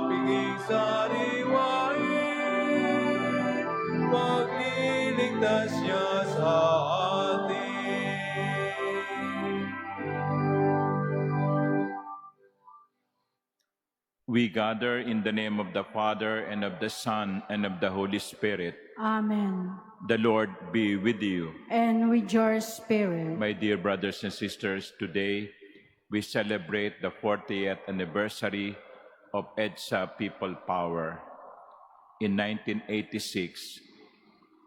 piging sariwain, magliligtas niya sa atin. We gather in the name of the Father, and of the Son, and of the Holy Spirit. Amen. The Lord be with you. And with your spirit. My dear brothers and sisters, today we celebrate the 40th anniversary of EDSA People Power. In 1986,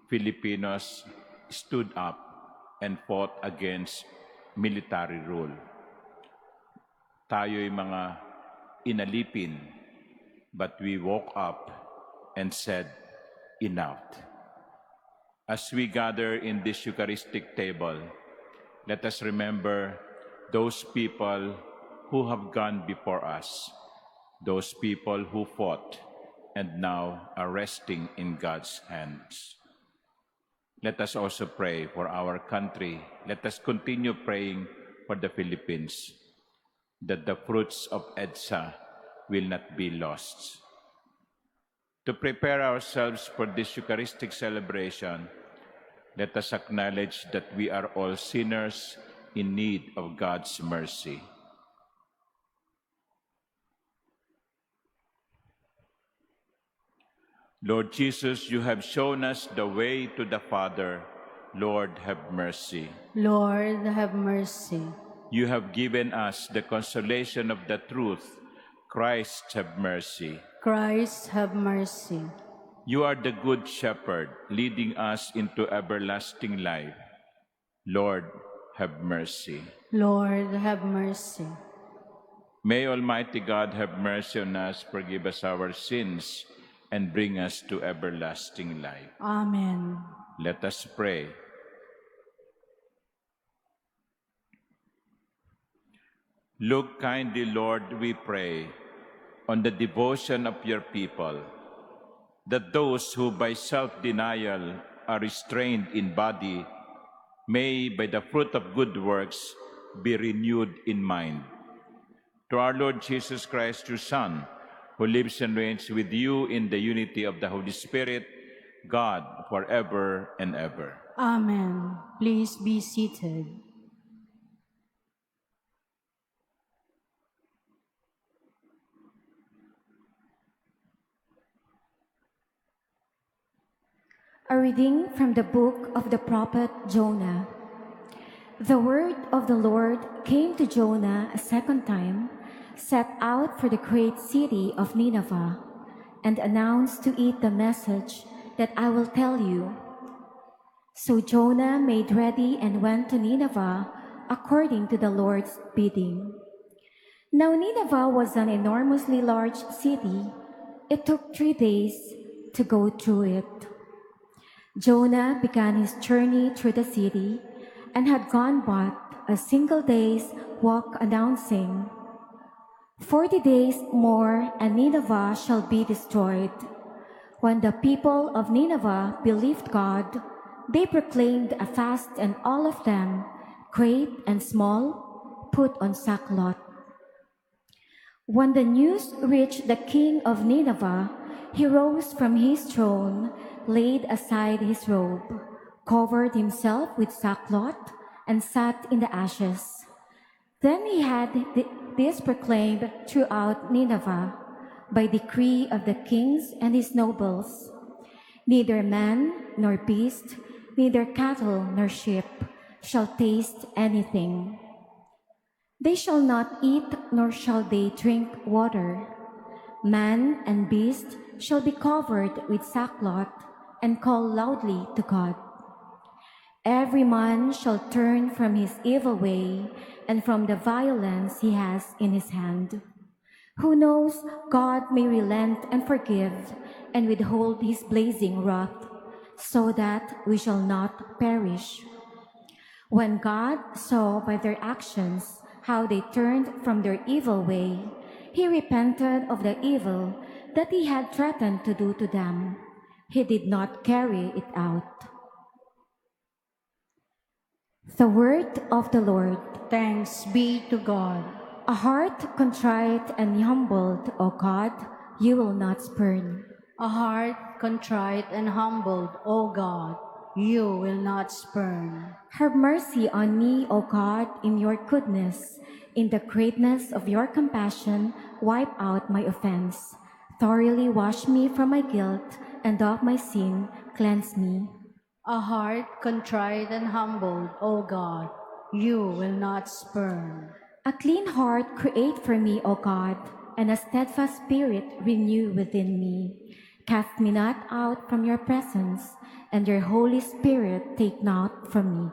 Filipinos stood up and fought against military rule. Tayo'y mga inalipin, but we woke up and said, enough. As we gather in this Eucharistic table, let us remember those people who have gone before us, those people who fought and now are resting in God's hands. Let us also pray for our country. Let us continue praying for the Philippines, that the fruits of EDSA will not be lost. To prepare ourselves for this Eucharistic celebration, let us acknowledge that we are all sinners in need of God's mercy. Lord Jesus, you have shown us the way to the Father. Lord, have mercy. Lord, have mercy. You have given us the consolation of the truth. Christ, have mercy. Christ, have mercy. You are the good shepherd, leading us into everlasting life. Lord, have mercy. Lord, have mercy. May Almighty God have mercy on us, forgive us our sins, and bring us to everlasting life. Amen. Let us pray. Look kindly, Lord, we pray, on the devotion of your people, that those who by self-denial are restrained in body may, by the fruit of good works, be renewed in mind. To our Lord Jesus Christ, your Son, who lives and reigns with you in the unity of the Holy Spirit, God, forever and ever. Amen. Please be seated. A reading from the book of the prophet Jonah. The word of the Lord came to Jonah a second time, set out for the great city of Nineveh, and announced to it the message that I will tell you. So Jonah made ready and went to Nineveh according to the Lord's bidding. Now Nineveh was an enormously large city. It took 3 days to go through it. Jonah began his journey through the city and had gone but a single day's walk, announcing, 40 days more and Nineveh shall be destroyed. When the people of Nineveh believed God, they proclaimed a fast, and all of them, great and small, put on sackcloth. When the news reached the king of Nineveh, he rose from his throne, laid aside his robe, covered himself with sackcloth, and sat in the ashes. Then he had this proclaimed throughout Nineveh, by decree of the kings and his nobles: neither man nor beast, neither cattle nor sheep shall taste anything. They shall not eat, nor shall they drink water. Man and beast shall be covered with sackcloth and call loudly to God. Every man shall turn from his evil way and from the violence he has in his hand. Who knows, God may relent and forgive and withhold his blazing wrath, so that we shall not perish. When God saw by their actions how they turned from their evil way, he repented of the evil that he had threatened to do to them. He did not carry it out. The word of the Lord. Thanks be to God. A heart contrite and humbled, O God, you will not spurn. A heart contrite and humbled, O God, you will not spurn. Have mercy on me, O God, in your goodness. In the greatness of your compassion, wipe out my offense. Thoroughly wash me from my guilt, and of my sin cleanse me. A heart contrite and humbled, O God, you will not spurn. A clean heart create for me, O God, and a steadfast spirit renew within me. Cast me not out from your presence, and your Holy Spirit take not from me.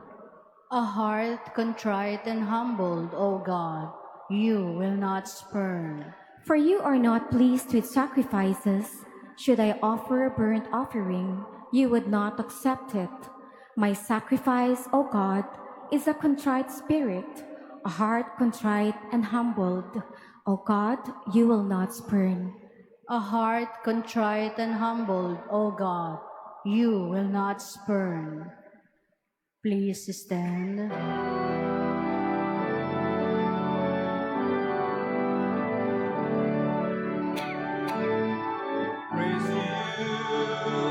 A heart contrite and humbled, O God, you will not spurn. For you are not pleased with sacrifices. Should I offer a burnt offering, you would not accept it. My sacrifice, O God, is a contrite spirit, a heart contrite and humbled. O God, you will not spurn. A heart contrite and humbled, O God, you will not spurn. Please stand. Praise you,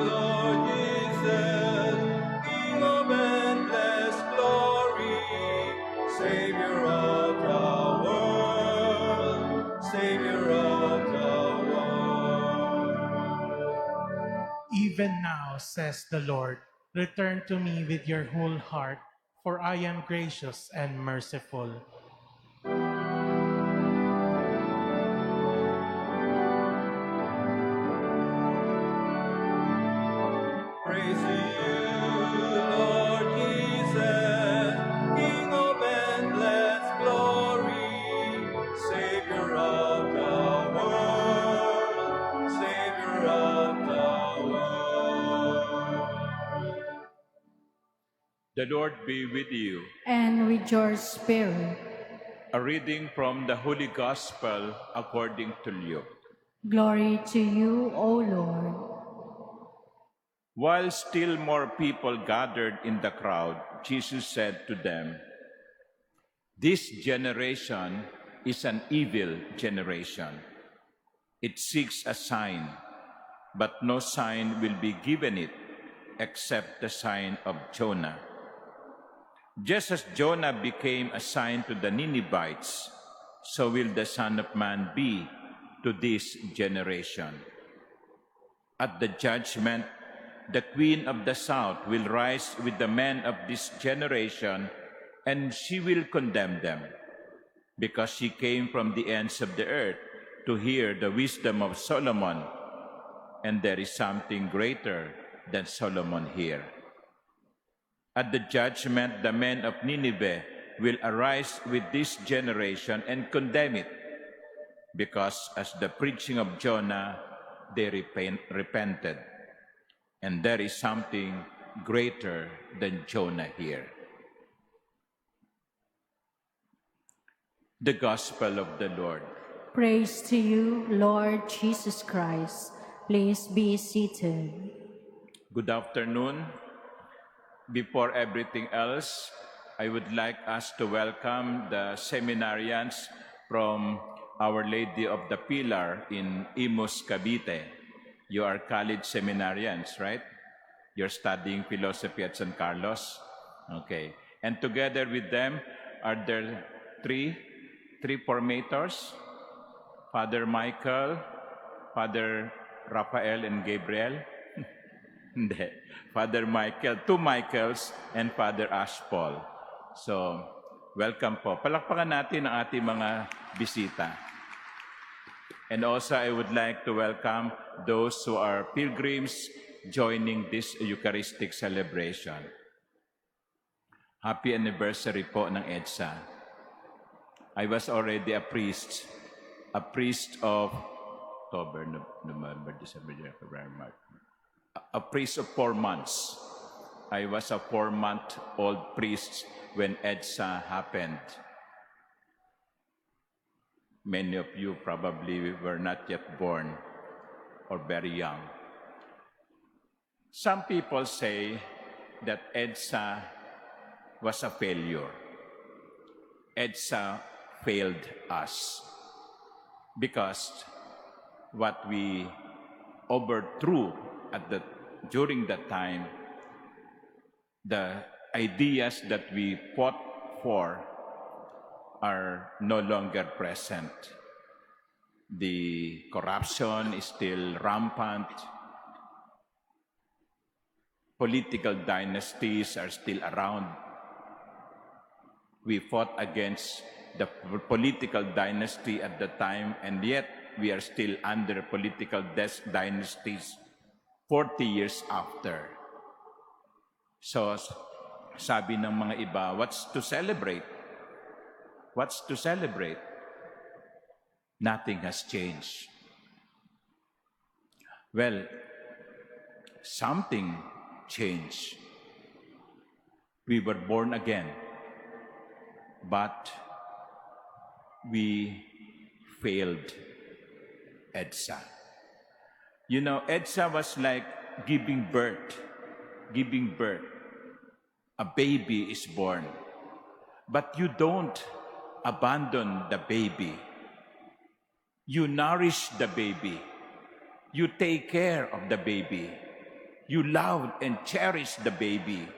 Lord Jesus, King of endless glory, Savior of the world, Savior of the world. Even now, says the Lord, return to me with your whole heart, for I am gracious and merciful. Praise you, Lord Jesus, King of endless glory, Savior of the world, Savior of the world. The Lord be with you. And with your spirit, A reading from the Holy Gospel according to Luke. glory to you, O Lord. While still more people gathered in the crowd, Jesus said to them, "This generation is an evil generation. It seeks a sign, but no sign will be given it except the sign of Jonah. Just as Jonah became a sign to the Ninevites, so will the Son of Man be to this generation. At the judgment, the Queen of the South will rise with the men of this generation, and she will condemn them, because she came from the ends of the earth to hear the wisdom of Solomon, and there is something greater than Solomon here. At the judgment, the men of Nineveh will arise with this generation and condemn it, because as the preaching of Jonah, they repented. And there is something greater than Jonah here." The Gospel of the Lord. Praise to you, Lord Jesus Christ. Please be seated. Good afternoon. Before everything else, I would like us to welcome the seminarians from Our Lady of the Pilar in Imus, Cavite. You are college seminarians, right? You're studying philosophy at San Carlos? Okay. And together with them, are there three formators? Father Michael, Father Rafael, and Gabriel? Hindi. Father Michael, two Michaels, and Father Ashpol. So, welcome po. Palakpakan natin ang ating mga bisita. And also, I would like to welcome those who are pilgrims joining this Eucharistic celebration. Happy anniversary po ng EDSA. I was already a priest of October, November, December, February, March. A priest of 4 months. I was a 4-month-old priest when EDSA happened. Many of you probably were not yet born or very young. Some people say that EDSA was a failure. EDSA failed us because what we overthrew during that time, the ideas that we fought for are no longer present. The corruption is still rampant. Political dynasties are still around. We fought against the political dynasty at the time, and yet we are still under political dynasties 40 years after. So, sabi ng mga iba, what's to celebrate? What's to celebrate? Nothing has changed. Well, something changed. We were born again, but we failed EDSA. You know, EDSA was like giving birth. A baby is born, but you don't abandon the baby. You nourish the baby. You take care of the baby. You love and cherish the baby.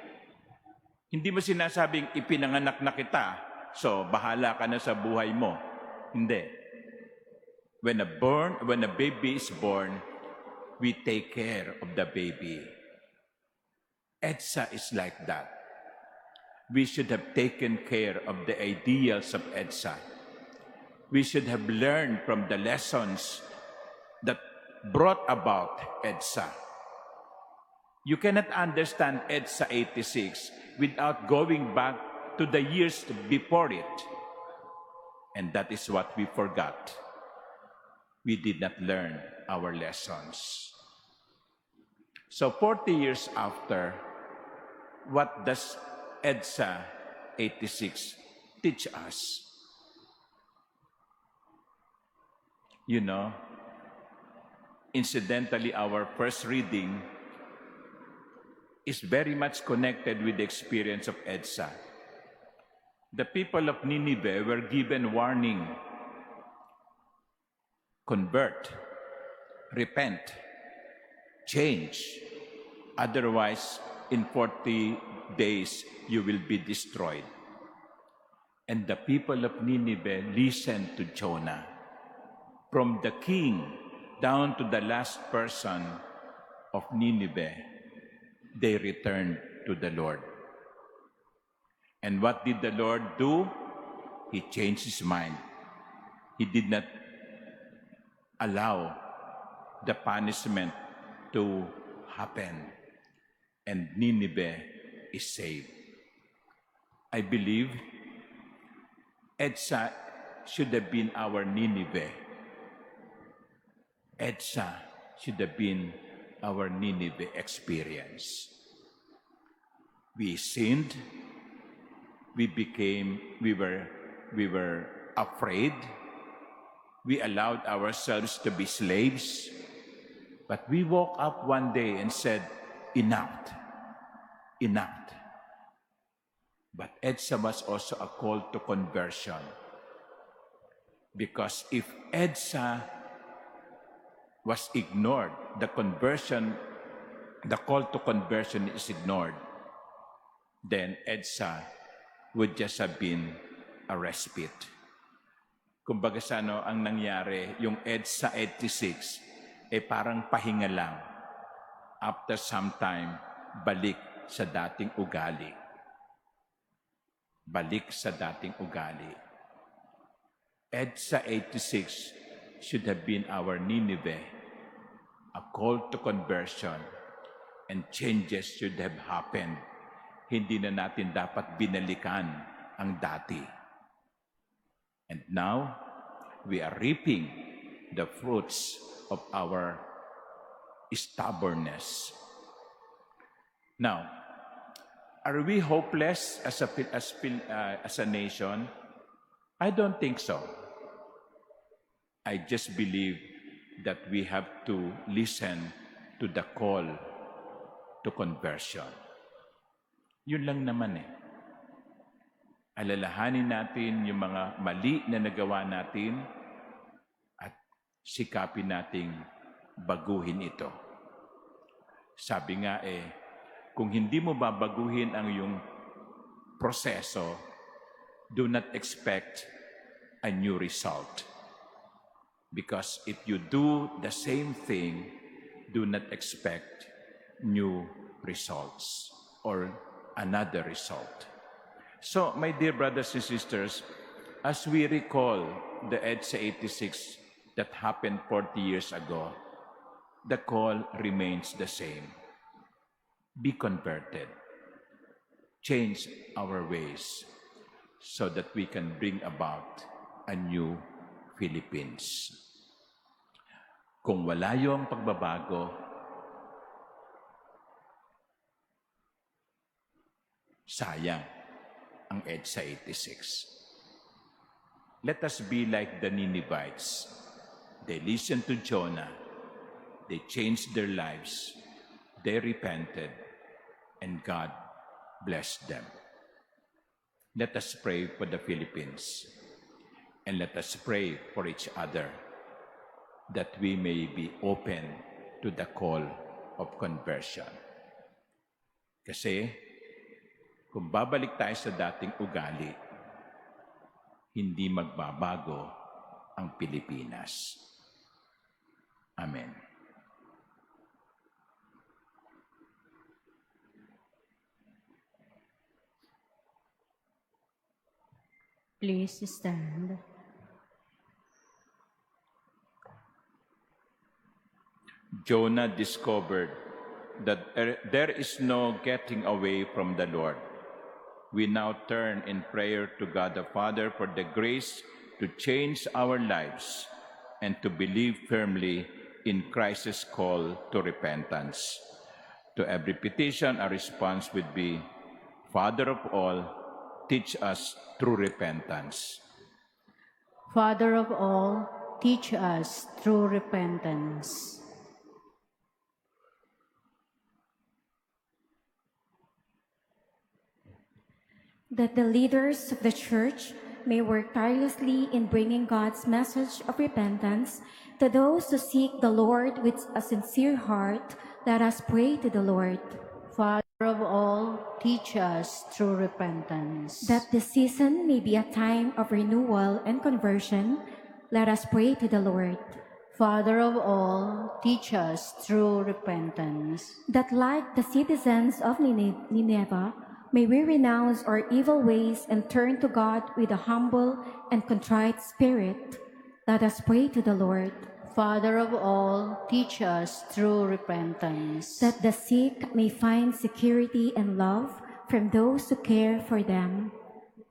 Hindi mo sinasabing ipinanganak na kita, so bahala ka na sa buhay mo. Hindi. When a baby is born, we take care of the baby. EDSA is like that. We should have taken care of the ideals of EDSA. We should have learned from the lessons that brought about EDSA. You cannot understand EDSA 86 without going back to the years before it. And that is what we forgot. We did not learn our lessons. So 40 years after, what does EDSA 86 teach us? You know, incidentally, our first reading is very much connected with the experience of EDSA. The people of Nineveh were given warning: convert, repent, change. Otherwise, in 40 days, you will be destroyed. And the people of Nineveh listened to Jonah. From the king down to the last person of Nineveh, they returned to the Lord. And what did the Lord do? He changed his mind. He did not allow the punishment to happen. And Nineveh is saved. I believe EDSA should have been our Nineveh. EDSA should have been our Nineveh experience. We sinned. We were afraid. We allowed ourselves to be slaves. But we woke up one day and said, enough. But EDSA was also a call to conversion. Because if EDSA was ignored, the call to conversion is ignored, then EDSA would just have been a respite. Kumbaga sa ang nangyari, yung EDSA 86, parang pahinga lang. After some time, balik sa dating ugali. EDSA 86 should have been our Nineveh, a call to conversion, and changes should have happened. Hindi na natin dapat binalikan ang dati. And now, we are reaping the fruits of our stubbornness. Now, are we hopeless as a nation? I don't think so. I just believe that we have to listen to the call to conversion. Yun lang naman Alalahanin natin yung mga mali na nagawa natin at sikapin nating baguhin ito. Sabi nga kung hindi mo babaguhin ang iyong proseso, do not expect a new result. Because if you do the same thing, do not expect new results or another result. So, my dear brothers and sisters, as we recall the EDSA 86 that happened 40 years ago, the call remains the same. Be converted. Change our ways so that we can bring about a new Philippines. Kung wala yung pagbabago, sayang ang EDSA 86. Let us be like the Ninevites. They listened to Jonah. They changed their lives. They repented. And God blessed them. Let us pray for the Philippines. And let us pray for each other that we may be open to the call of conversion. Kasi kung babalik tayo sa dating ugali, hindi magbabago ang Pilipinas. Amen. Please stand. Jonah discovered that there is no getting away from the Lord. We now turn in prayer to God the Father for the grace to change our lives and to believe firmly in Christ's call to repentance. To every petition, our response would be, Father of all, teach us true repentance. Father of all, teach us true repentance. That the leaders of the Church may work tirelessly in bringing God's message of repentance to those who seek the Lord with a sincere heart, let us pray to the Lord. Father of all, teach us true repentance. That this season may be a time of renewal and conversion, let us pray to the Lord. Father of all, teach us true repentance. That like the citizens of Nineveh, may we renounce our evil ways and turn to God with a humble and contrite spirit. Let us pray to the Lord. Father of all, teach us true repentance. That the sick may find security and love from those who care for them.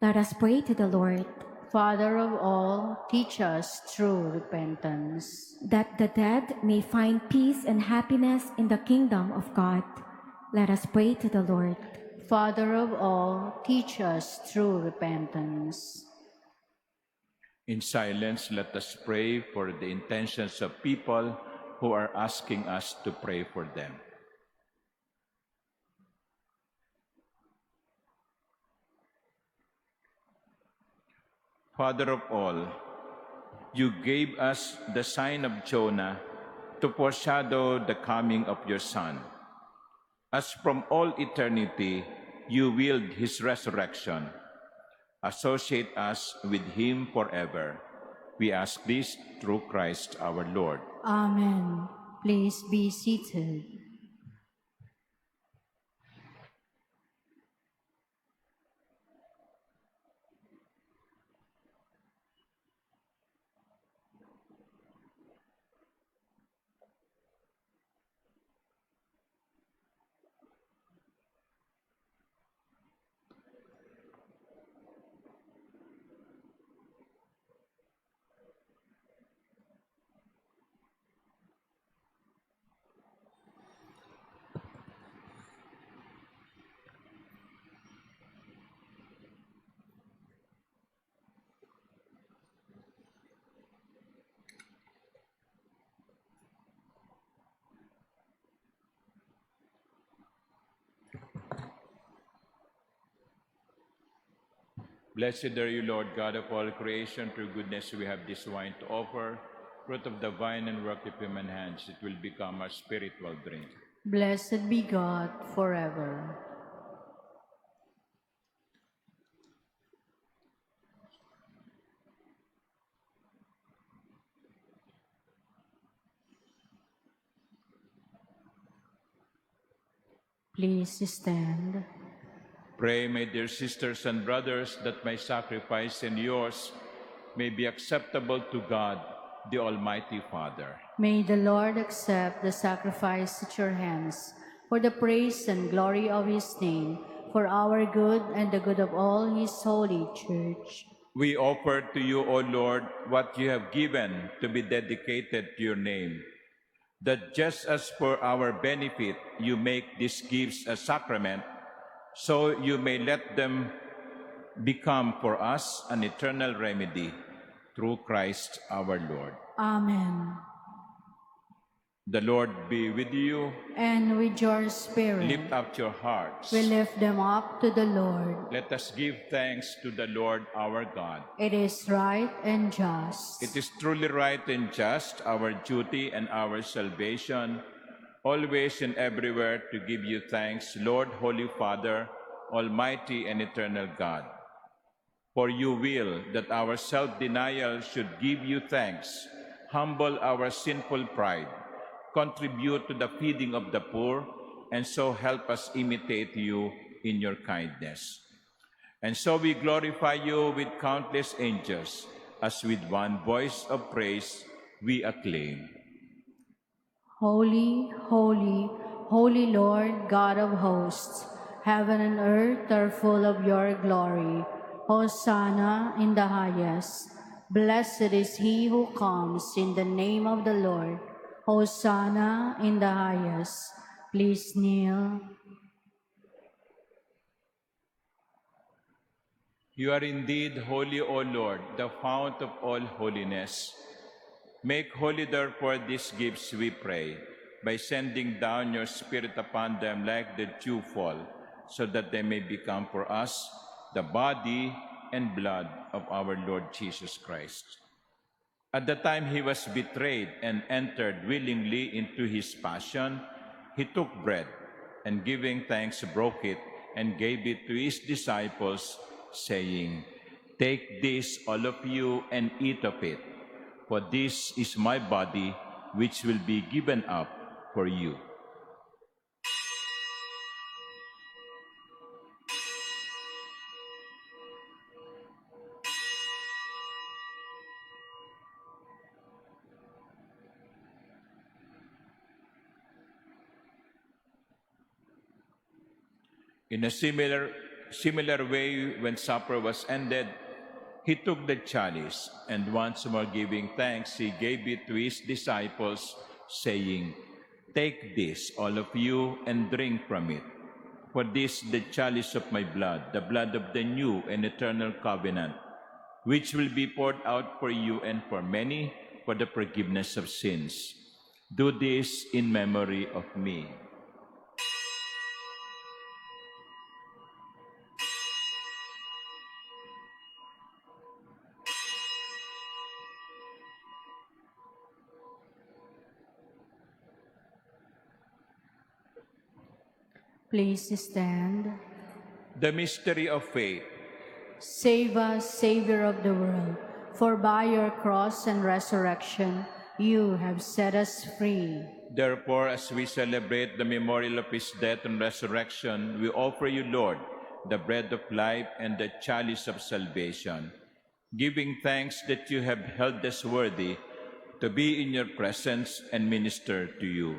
Let us pray to the Lord. Father of all, teach us true repentance. That the dead may find peace and happiness in the kingdom of God. Let us pray to the Lord. Father of all, teach us true repentance. In silence, let us pray for the intentions of people who are asking us to pray for them. Father of all, you gave us the sign of Jonah to foreshadow the coming of your Son. As from all eternity, you willed his resurrection. Associate us with him forever. We ask this through Christ our Lord. Amen. Please be seated. Blessed are you, Lord God of all creation. Through goodness we have this wine to offer. fruit of the vine and work of human hands, it will become our spiritual drink. Blessed be God forever. Please stand. Pray, my dear sisters and brothers, that my sacrifice and yours may be acceptable to God, the Almighty Father. May the Lord accept the sacrifice at your hands for the praise and glory of his name, for our good and the good of all his holy church. We offer to you, O Lord, what you have given to be dedicated to your name, that just as for our benefit you make these gifts a sacrament, so you may let them become for us an eternal remedy through Christ our Lord. Amen. The Lord be with you. And with your spirit, Lift up your hearts. we lift them up to the Lord. Let us give thanks to the Lord our God. It is right and just. It is truly right and just, our duty and our salvation, always and everywhere to give you thanks, Lord, Holy Father, Almighty and eternal God. For you will that our self-denial should give you thanks, humble our sinful pride, contribute to the feeding of the poor, and so help us imitate you in your kindness. And so we glorify you with countless angels, as with one voice of praise we acclaim. Holy, holy, holy Lord, God of hosts, heaven and earth are full of your glory. Hosanna in the highest. Blessed is he who comes in the name of the Lord. Hosanna in the highest. Please kneel. You are indeed holy, O Lord, the fount of all holiness. Make holy, therefore, these gifts, we pray, by sending down your Spirit upon them like the dewfall, so that they may become for us the body and blood of our Lord Jesus Christ. At the time he was betrayed and entered willingly into his passion, he took bread, and giving thanks, broke it, and gave it to his disciples, saying, "Take this, all of you, and eat of it, for this is my body, which will be given up for you." In a similar way, when supper was ended, he took the chalice, and once more giving thanks, he gave it to his disciples, saying, "Take this, all of you, and drink from it. For this is the chalice of my blood, the blood of the new and eternal covenant, which will be poured out for you and for many for the forgiveness of sins. Do this in memory of me." Please stand. The mystery of faith. Save us, Savior of the world, for by your cross and resurrection you have set us free. Therefore, as we celebrate the memorial of his death and resurrection, we offer you, Lord, the bread of life and the chalice of salvation, giving thanks that you have held us worthy to be in your presence and minister to you.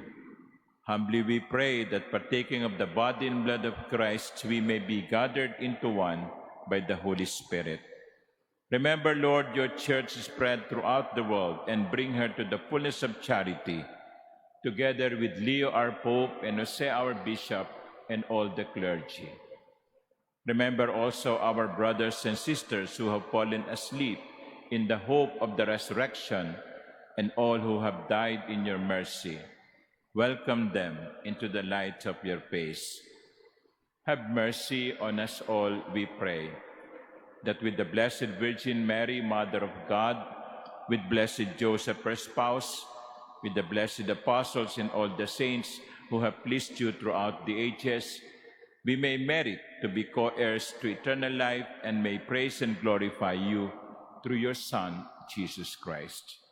Humbly we pray that partaking of the body and blood of Christ, we may be gathered into one by the Holy Spirit. Remember, Lord, your church spread throughout the world and bring her to the fullness of charity, together with Leo, our Pope, and Jose, our Bishop, and all the clergy. Remember also our brothers and sisters who have fallen asleep in the hope of the resurrection, and all who have died in your mercy. Welcome them into the light of your face. Have mercy on us all, we pray, that with the Blessed Virgin Mary, Mother of God, with blessed Joseph, her spouse, with the blessed apostles and all the saints who have pleased you throughout the ages, we may merit to be co-heirs to eternal life and may praise and glorify you through your Son, Jesus Christ.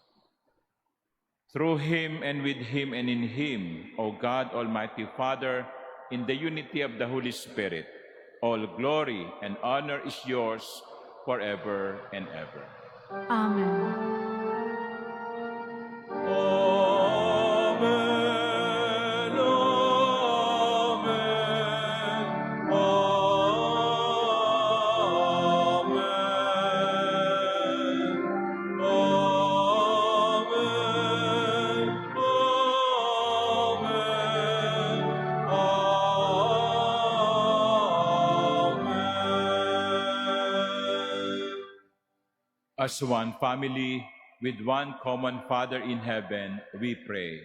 Through him and with him and in him, O God, Almighty Father, in the unity of the Holy Spirit, all glory and honor is yours forever and ever. Amen. Amen. Amen. Amen. As one family, with one common Father in heaven, we pray.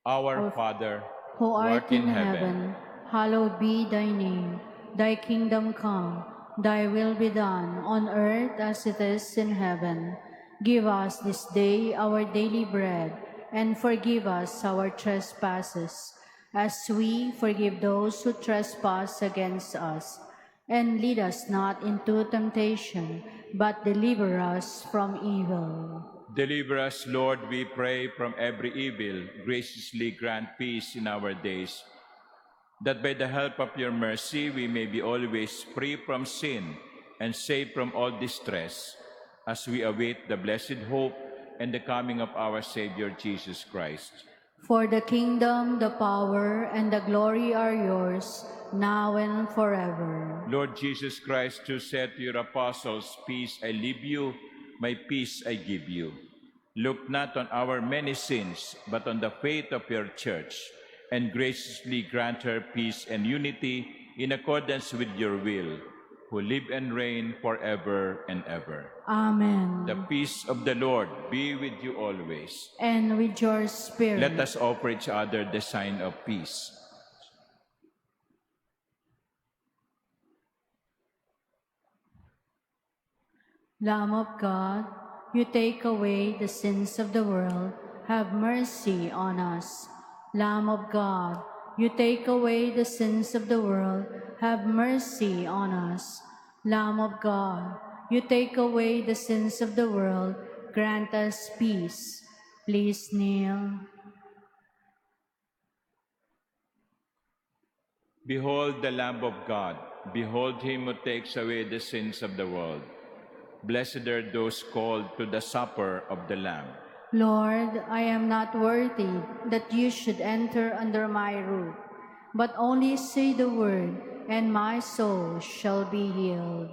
Our Father, Who art in heaven, hallowed be thy name. Thy kingdom come, thy will be done on earth as it is in heaven. Give us this day our daily bread, and forgive us our trespasses, as we forgive those who trespass against us. And lead us not into temptation, but deliver us from evil. deliver us, Lord, we pray, from every evil. Graciously grant peace in our days, that by the help of your mercy we may be always free from sin and safe from all distress, as we await the blessed hope and the coming of our Savior Jesus Christ. For the kingdom, the power, and the glory are yours, now and forever. Lord Jesus Christ, who said to your apostles, "Peace I leave you, my peace I give you," look not on our many sins, but on the faith of your church, and graciously grant her peace and unity in accordance with your will, who live and reign forever and ever. Amen. The peace of the Lord be with you always. And with your spirit. Let us offer each other the sign of peace. Lamb of God, you take away the sins of the world, have mercy on us. Lamb of God, you take away the sins of the world, have mercy on us. Lamb of God, you take away the sins of the world, grant us peace. Please kneel. Behold the Lamb of God. Behold him who takes away the sins of the world. Blessed are those called to the supper of the Lamb. Lord, I am not worthy that you should enter under my roof, but only say the word, and my soul shall be healed.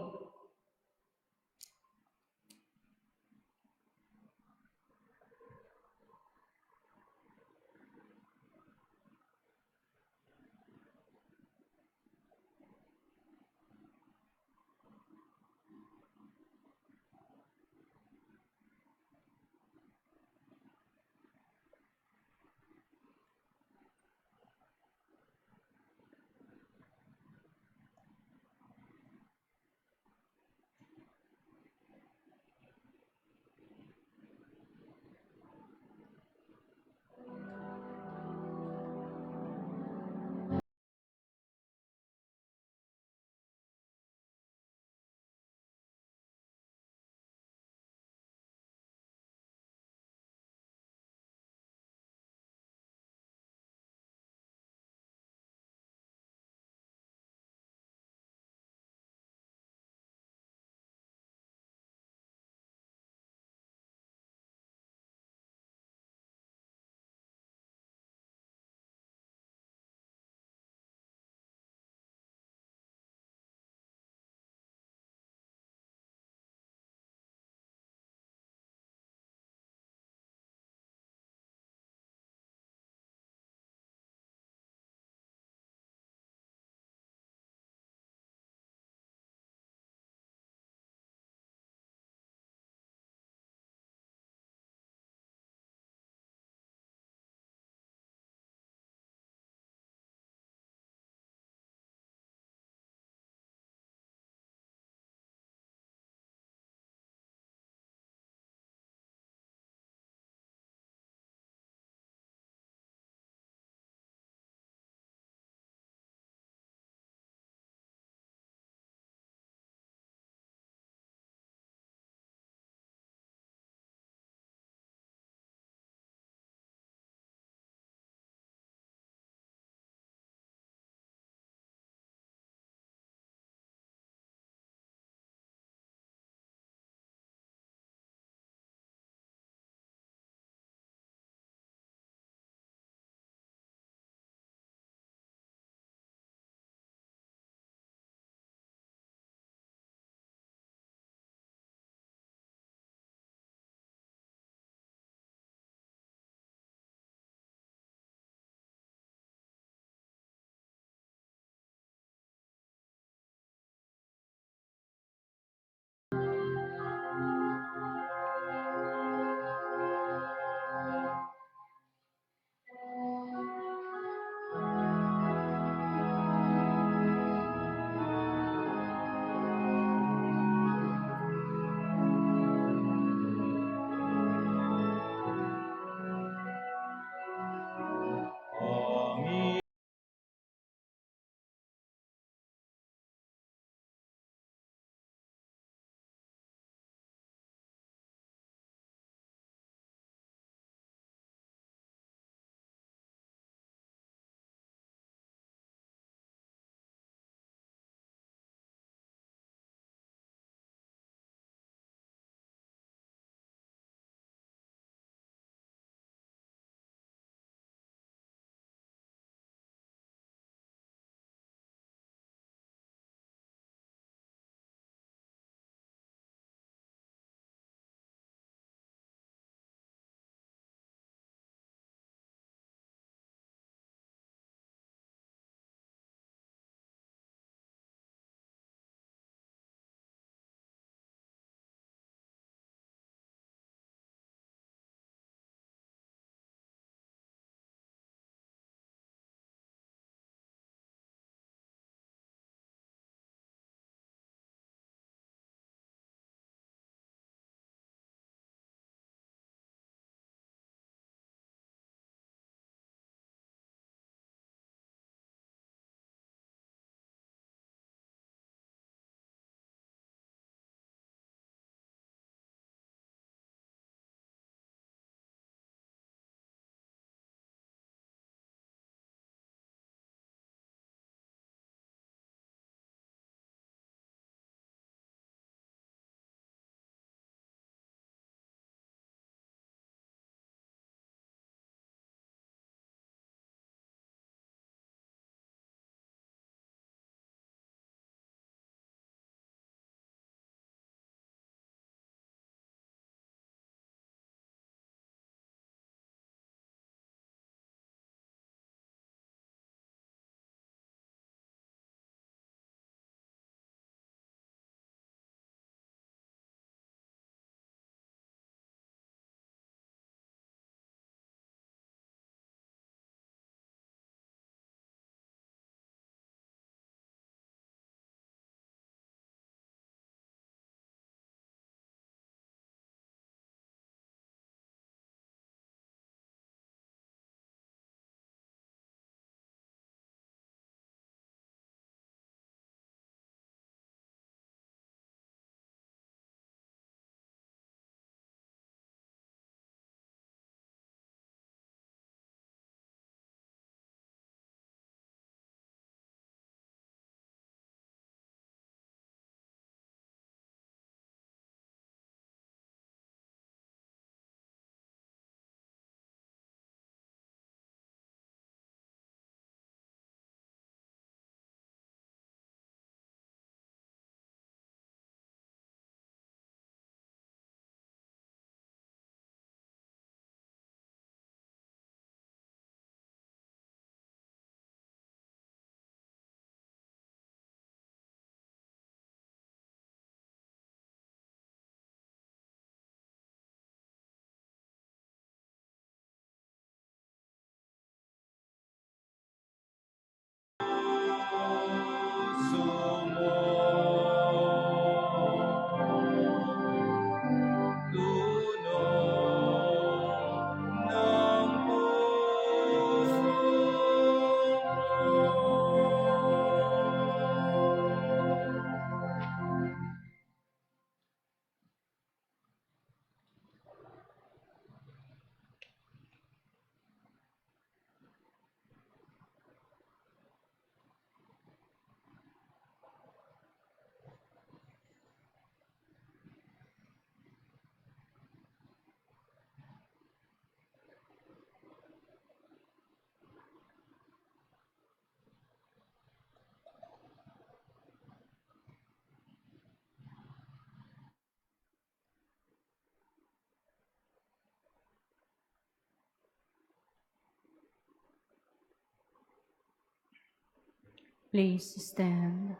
Please stand.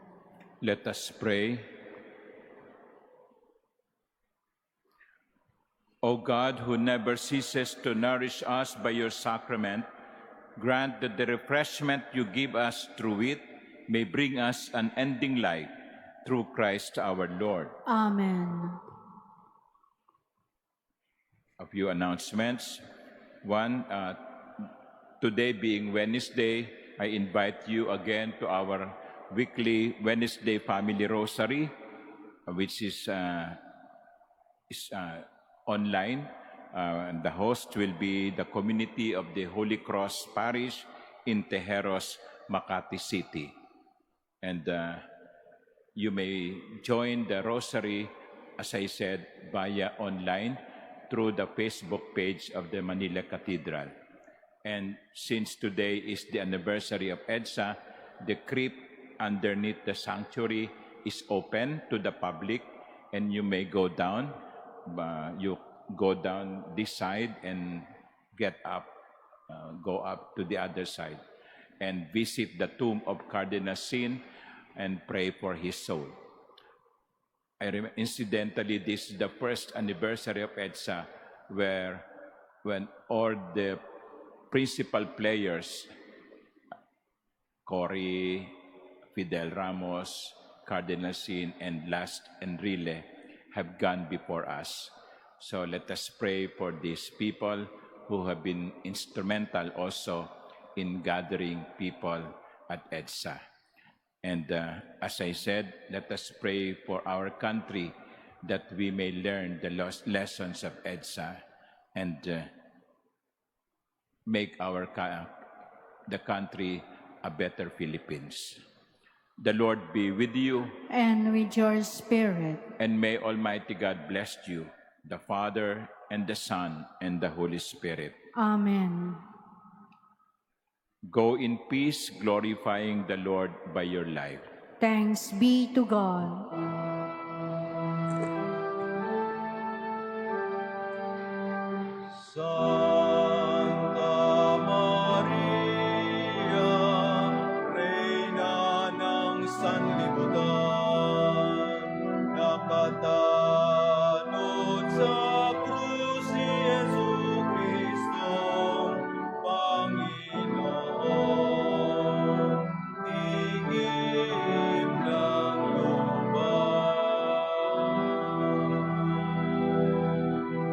Let us pray. O God, who never ceases to nourish us by your sacrament, grant that the refreshment you give us through it may bring us unending life through Christ our Lord. Amen. A few announcements. One, today being Wednesday, I invite you again to our weekly Wednesday Family Rosary, which is online. And the host will be the community of the Holy Cross Parish in Tejeros, Makati City. And you may join the Rosary, as I said, via online through the Facebook page of the Manila Cathedral. And since today is the anniversary of EDSA, the crypt underneath the sanctuary is open to the public, and you may go down. You go down this side and get up, go up to the other side, and visit the tomb of Cardinal Sin and pray for his soul. Incidentally, this is the first anniversary of EDSA when all the principal players, Cory, Fidel Ramos, Cardinal Sin, and last Enrile, have gone before us. So let us pray for these people who have been instrumental also in gathering people at EDSA. And as I said, let us pray for our country that we may learn the lessons of EDSA and make the country a better Philippines. The Lord be with you. And with your spirit. And may Almighty God bless you, the Father, and the Son, and the Holy Spirit. Amen. Go in peace, glorifying the Lord by your life. Thanks be to God. So